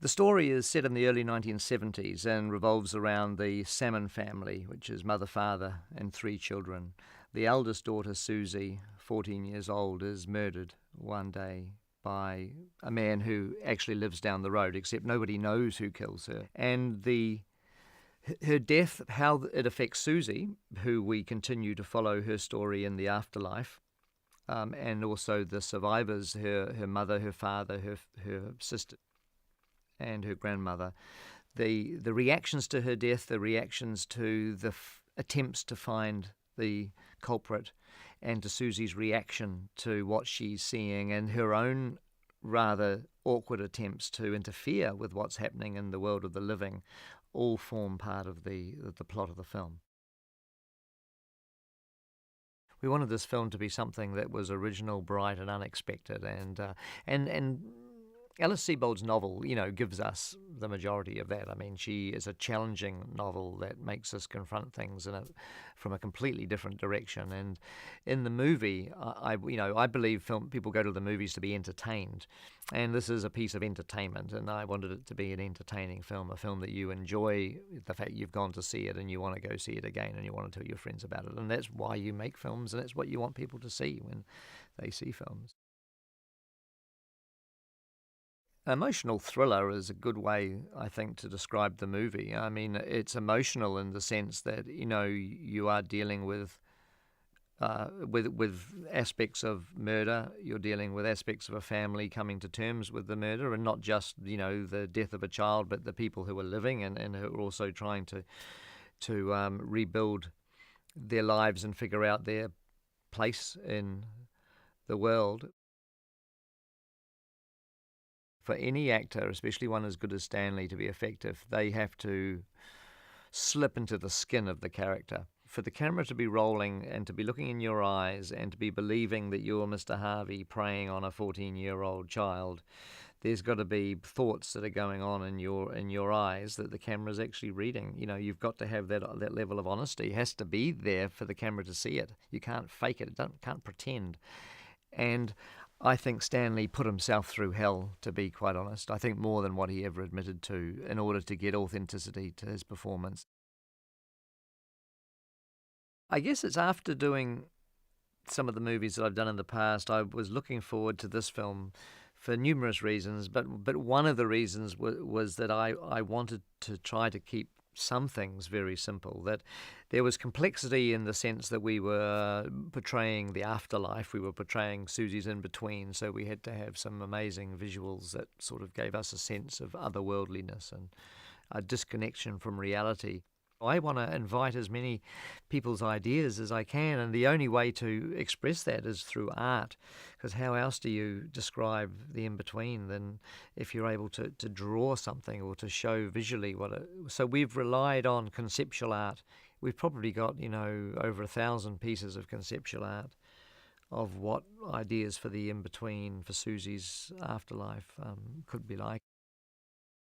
The story is set in the early 1970s and revolves around the Salmon family, which is mother, father, and 3 children. The eldest daughter, Susie, 14 years old, is murdered one day by a man who actually lives down the road, except nobody knows who kills her. And her death, how it affects Susie, who we continue to follow her story in the afterlife, and also the survivors, her mother, her father, her sister, and her grandmother. The reactions to her death, the reactions to the attempts to find the culprit, and to Susie's reaction to what she's seeing, and her own rather awkward attempts to interfere with what's happening in the world of the living, all form part of the plot of the film. We wanted this film to be something that was original, bright, and unexpected, and Alice Sebold's novel, gives us the majority of that. I mean, she is a challenging novel that makes us confront things from a completely different direction. And in the movie, I believe people go to the movies to be entertained, and this is a piece of entertainment. And I wanted it to be an entertaining film, a film that you enjoy the fact you've gone to see it and you want to go see it again and you want to tell your friends about it. And that's why you make films, and that's what you want people to see when they see films. Emotional thriller is a good way, I think, to describe the movie. I mean, it's emotional in the sense that, you are dealing with aspects of murder. You're dealing with aspects of a family coming to terms with the murder, and not just, the death of a child, but the people who are living and who are also trying to rebuild their lives and figure out their place in the world. For any actor, especially one as good as Stanley, to be effective, they have to slip into the skin of the character. For the camera to be rolling and to be looking in your eyes and to be believing that you're Mr. Harvey preying on a 14-year-old child, there's got to be thoughts that are going on in your eyes that the camera's actually reading. You've got to have that level of honesty. It has to be there for the camera to see it. You can't fake it. Can't pretend. And I think Stanley put himself through hell, to be quite honest. I think more than what he ever admitted to, in order to get authenticity to his performance. I guess it's after doing some of the movies that I've done in the past, I was looking forward to this film for numerous reasons, but one of the reasons was that I wanted to try to keep some things very simple, that there was complexity in the sense that we were portraying the afterlife, we were portraying Susie's in-between, so we had to have some amazing visuals that sort of gave us a sense of otherworldliness and a disconnection from reality. I want to invite as many people's ideas as I can, and the only way to express that is through art, because how else do you describe the in-between than if you're able to draw something or to show visually so we've relied on conceptual art. We've probably got, over 1,000 pieces of conceptual art of what ideas for the in-between, for Susie's afterlife, could be like.